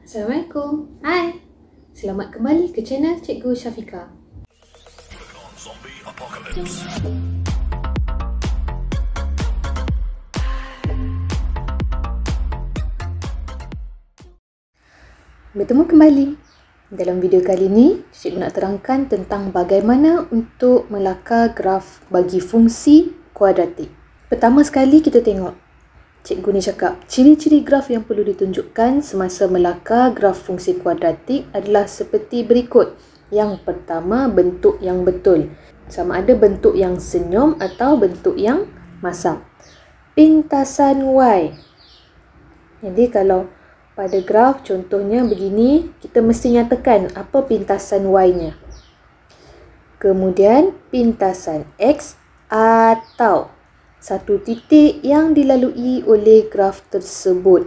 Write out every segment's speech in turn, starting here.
Assalamualaikum. Hai. Selamat kembali ke channel Cikgu Syafiqah. Bertemu kembali. Dalam video kali ini, Cikgu nak terangkan tentang bagaimana untuk melakar graf bagi fungsi kuadratik. Pertama sekali kita tengok. Cikgu ni cakap, ciri-ciri graf yang perlu ditunjukkan semasa melakar graf fungsi kuadratik adalah seperti berikut. Yang pertama, bentuk yang betul. Sama ada bentuk yang senyum atau bentuk yang masam. Pintasan Y. Jadi kalau pada graf contohnya begini, kita mesti nyatakan apa pintasan Y-nya. Kemudian pintasan X atau satu titik yang dilalui oleh graf tersebut.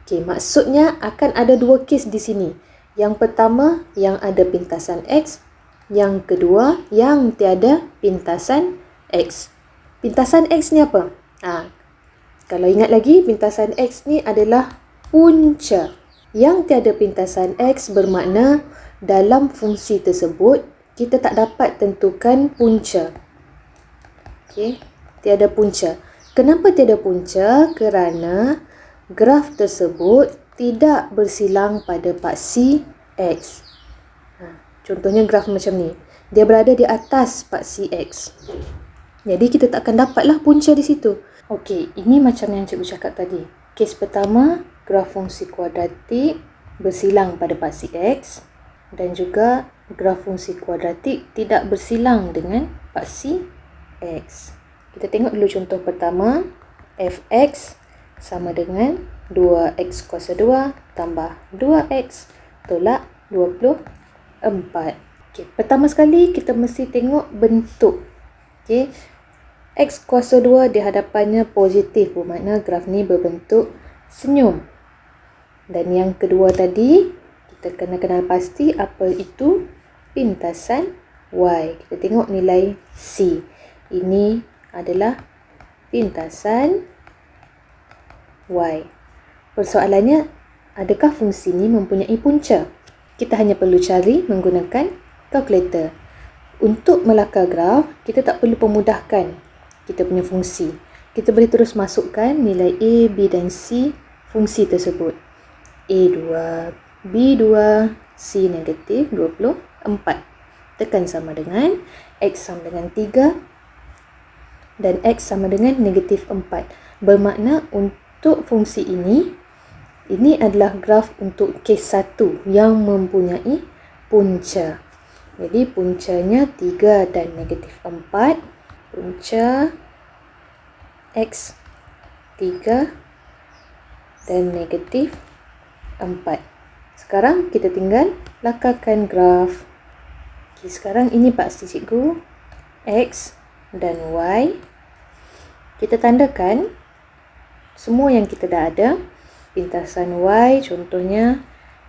Okey, maksudnya akan ada dua kes di sini. Yang pertama yang ada pintasan X, yang kedua yang tiada pintasan X. Pintasan X ni apa? Kalau ingat lagi, pintasan X ni adalah punca. Yang tiada pintasan X bermakna dalam fungsi tersebut kita tak dapat tentukan punca. Okey. Tiada punca. Kenapa tiada punca? Kerana graf tersebut tidak bersilang pada paksi X. Contohnya graf macam ni. Dia berada di atas paksi X. Jadi kita tak akan dapatlah punca di situ. Okey, ini macam yang cikgu cakap tadi. Kes pertama, graf fungsi kuadratik bersilang pada paksi X. Dan juga graf fungsi kuadratik tidak bersilang dengan paksi X. Kita tengok dulu contoh pertama. Fx sama dengan 2x kuasa 2 tambah 2x tolak 24. Okay. Pertama sekali kita mesti tengok bentuk. Okay. X kuasa 2 di hadapannya positif, bermakna graf ni berbentuk senyum. Dan yang kedua tadi, kita kena kenal pasti apa itu pintasan Y. Kita tengok nilai C. Ini adalah pintasan Y. Persoalannya, adakah fungsi ini mempunyai punca? Kita hanya perlu cari menggunakan kalkulator. Untuk melakar graf, kita tak perlu pemudahkan kita punya fungsi. Kita boleh terus masukkan nilai A, B dan C fungsi tersebut. A2, B2, C negatif 24. Tekan sama dengan X sama dengan 3 dan X sama dengan negatif 4. Bermakna untuk fungsi ini adalah graf untuk kes 1 yang mempunyai punca. Jadi puncanya 3 dan negatif 4. Punca X 3 dan negatif 4. Sekarang kita tinggal lakarkan graf. Okay, sekarang ini paksi cikgu. X dan Y. Kita tandakan semua yang kita dah ada. Pintasan Y contohnya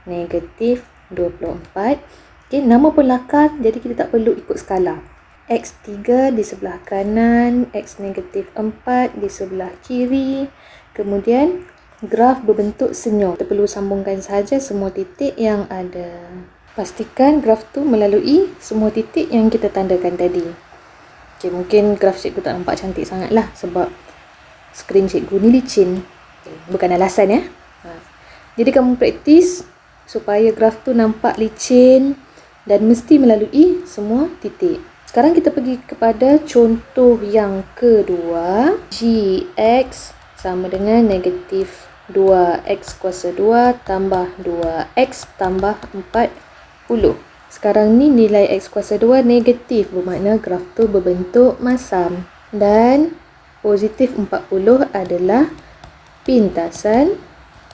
negatif 24. Okay, nama pun lakar, jadi kita tak perlu ikut skala. X3 di sebelah kanan, X negatif 4 di sebelah kiri. Kemudian graf berbentuk senyum. Kita perlu sambungkan sahaja semua titik yang ada. Pastikan graf tu melalui semua titik yang kita tandakan tadi. Okay, mungkin graf cikgu tak nampak cantik sangat lah sebab skrin cikgu ni licin. Bukan alasan ya. Jadi kamu praktis supaya graf tu nampak licin dan mesti melalui semua titik. Sekarang kita pergi kepada contoh yang kedua. Gx sama dengan negatif 2x kuasa 2 tambah 2x tambah 40. Sekarang ni nilai X kuasa 2 negatif, bermakna graf tu berbentuk masam. Dan positif 40 adalah pintasan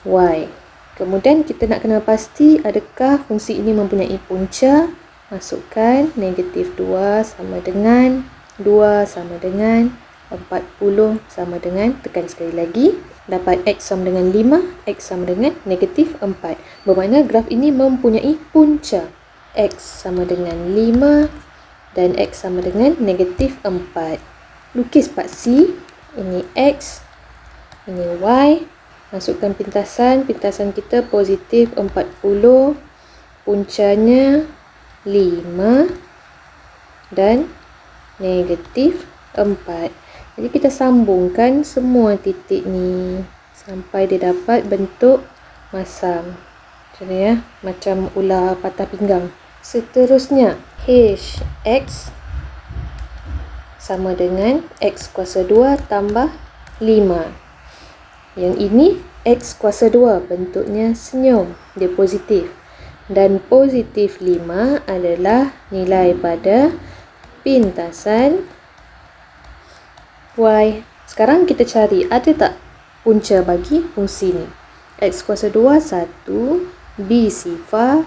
Y. Kemudian kita nak kenal pasti adakah fungsi ini mempunyai punca. Masukkan negatif 2 sama dengan 2 sama dengan 40 sama dengan, tekan sekali lagi. Dapat X sama dengan 5, X sama dengan negatif 4. Bermakna graf ini mempunyai punca. X sama dengan 5 dan X sama dengan negatif 4. Lukis paksi. Ini X, ini Y, Masukkan pintasan. Pintasan kita positif 40, puncanya 5 dan negatif 4. Jadi kita sambungkan semua titik ni sampai dia dapat bentuk masam. Macam ni ya, macam ular patah pinggang. Seterusnya, Hx sama dengan x kuasa 2 tambah 5. Yang ini x kuasa 2, bentuknya senyum, dia positif. Dan positif 5 adalah nilai pada pintasan y. Sekarang kita cari ada tak punca bagi fungsi ni. X kuasa 2 1, b sifar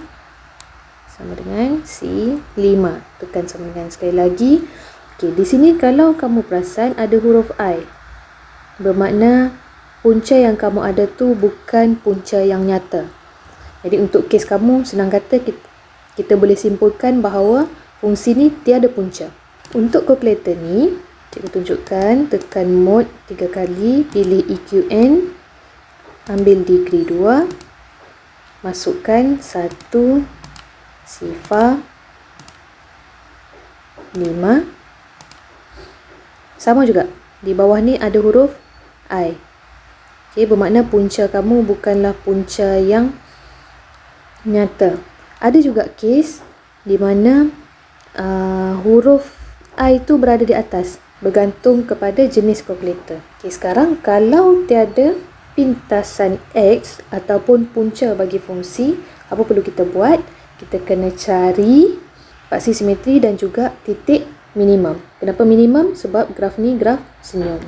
sama dengan c 5. Tekan sama dengan sekali lagi. Okey, di sini kalau kamu perasan ada huruf I. Bermakna punca yang kamu ada tu bukan punca yang nyata. Jadi untuk kes kamu, senang kata kita boleh simpulkan bahawa fungsi ni tiada punca. Untuk kalkulator ni, cikgu tunjukkan, tekan mode 3 kali, pilih EQN, ambil degree 2, masukkan 1, sifar 5. Sama juga, di bawah ni ada huruf I. Okay, bermakna punca kamu bukanlah punca yang nyata. Ada juga kes di mana huruf I itu berada di atas, bergantung kepada jenis kalkulator. Okay, sekarang kalau tiada pintasan X ataupun punca bagi fungsi, apa perlu kita buat? Kita kena cari paksi simetri dan juga titik minimum. Kenapa minimum? Sebab graf ni graf senyum.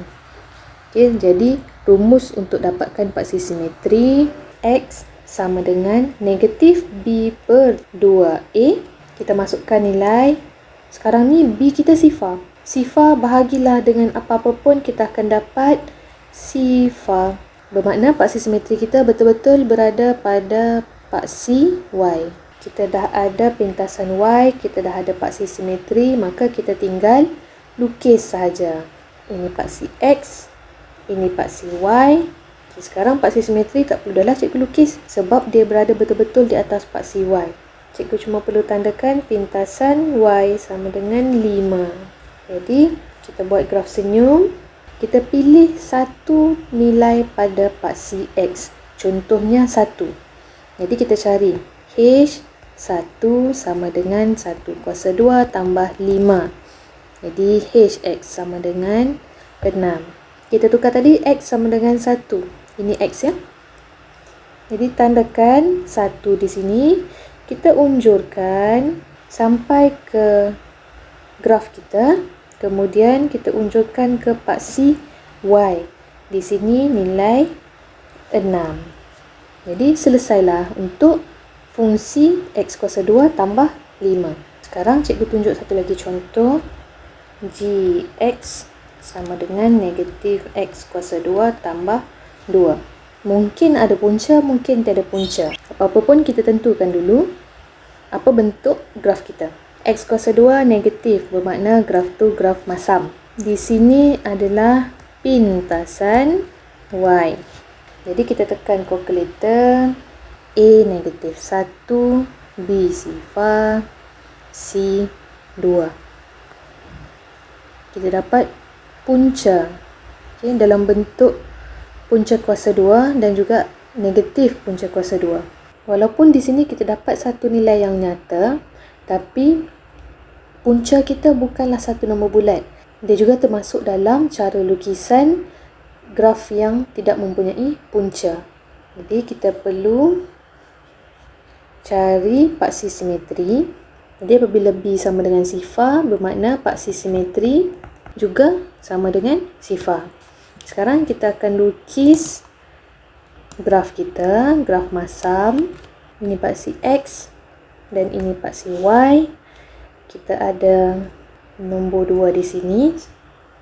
Okay, jadi rumus untuk dapatkan paksi simetri X sama dengan negatif B per 2A. Kita masukkan nilai. Sekarang ni B kita sifar. Sifar bahagilah dengan apa-apa pun, kita akan dapat sifar. Bermakna paksi simetri kita betul-betul berada pada paksi Y. Kita dah ada pintasan Y, kita dah ada paksi simetri, maka kita tinggal lukis sahaja. Ini paksi X, ini paksi Y. Okay, sekarang paksi simetri tak perlu dah lah cikgu lukis sebab dia berada betul-betul di atas paksi Y. Cikgu cuma perlu tandakan pintasan Y sama dengan 5. Jadi kita buat graf senyum. Kita pilih satu nilai pada paksi X. Contohnya 1. Jadi kita cari H1 sama dengan 1 kuasa 2 tambah 5. Jadi Hx sama dengan 6. Kita tukar tadi X sama dengan 1. Ini X ya. Jadi tandakan 1 di sini. Kita unjurkan sampai ke graf kita. Kemudian kita unjurkan ke paksi Y. Di sini nilai 6. Jadi selesailah untuk fungsi X kuasa 2 tambah 5. Sekarang cikgu tunjuk satu lagi contoh. Gx sama dengan negatif X kuasa 2 tambah 2. Mungkin ada punca, mungkin tiada punca. Apa-apa pun kita tentukan dulu apa bentuk graf kita. X kuasa 2 negatif, bermakna graf tu graf masam. Di sini adalah pintasan Y. Jadi kita tekan kalkulator. A negatif 1, B sifar, C 2. Kita dapat punca. Okay, dalam bentuk punca kuasa 2 dan juga negatif punca kuasa 2. Walaupun di sini kita dapat satu nilai yang nyata, tapi punca kita bukanlah satu nombor bulat. Dia juga termasuk dalam cara lukisan graf yang tidak mempunyai punca. Jadi kita perlu cari paksi simetri. Jadi apabila B sama dengan sifar, bermakna paksi simetri juga sama dengan sifar. Sekarang kita akan lukis graf kita, graf masam. Ini paksi X dan ini paksi Y. Kita ada nombor 2 di sini,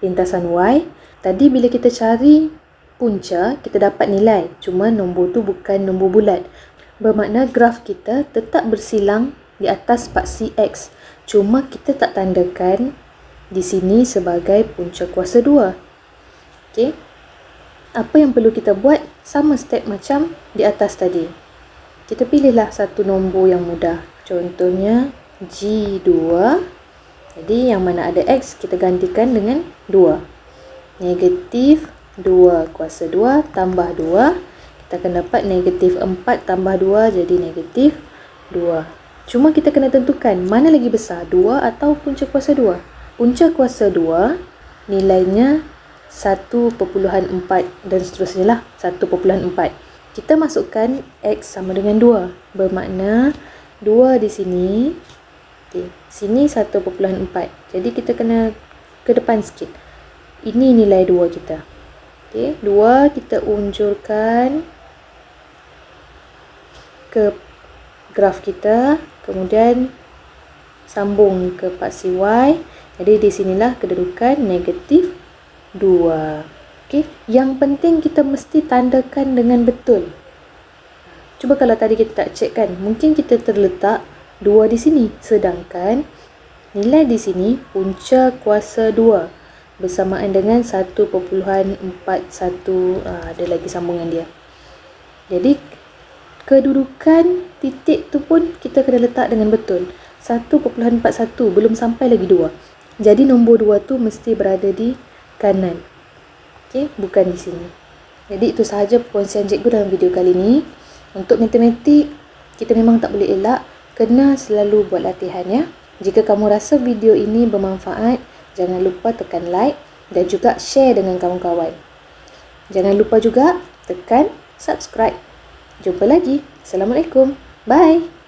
lintasan Y. Tadi bila kita cari punca, kita dapat nilai. Cuma nombor tu bukan nombor bulat. Bermakna graf kita tetap bersilang di atas paksi X. Cuma kita tak tandakan di sini sebagai punca kuasa 2. Okey. apa yang perlu kita buat? Sama step macam di atas tadi. Kita pilihlah satu nombor yang mudah. Contohnya G2. Jadi yang mana ada X kita gantikan dengan 2. Negatif 2 kuasa 2 tambah 2. Kita akan dapat negatif 4 tambah 2 jadi negatif 2. Cuma kita kena tentukan mana lagi besar, 2 atau punca kuasa 2. Punca kuasa 2 nilainya 1.4 dan seterusnya lah 1.4. Kita masukkan X sama dengan 2. Bermakna 2 di sini. Okay, sini 1.4. Jadi kita kena ke depan sikit. Ini nilai 2 kita. Okay, 2 kita unjurkan ke graf kita. Kemudian sambung ke paksi Y. Jadi di sinilah kedudukan negatif 2. Okey, yang penting kita mesti tandakan dengan betul. Cuba kalau tadi kita tak check kan, mungkin kita terletak 2 di sini, sedangkan nilai di sini punca kuasa 2 bersamaan dengan 1.41. Ada lagi sambungan dia. Jadi kedudukan titik tu pun kita kena letak dengan betul. 1.41 belum sampai lagi 2. Jadi nombor 2 tu mesti berada di kanan. Okey, bukan di sini. Jadi itu sahaja perkongsian cikgu dalam video kali ini. Untuk matematik, kita memang tak boleh elak, kena selalu buat latihan ya. Jika kamu rasa video ini bermanfaat, jangan lupa tekan like dan juga share dengan kawan-kawan. Jangan lupa juga tekan subscribe. Jumpa lagi. Assalamualaikum. Bye.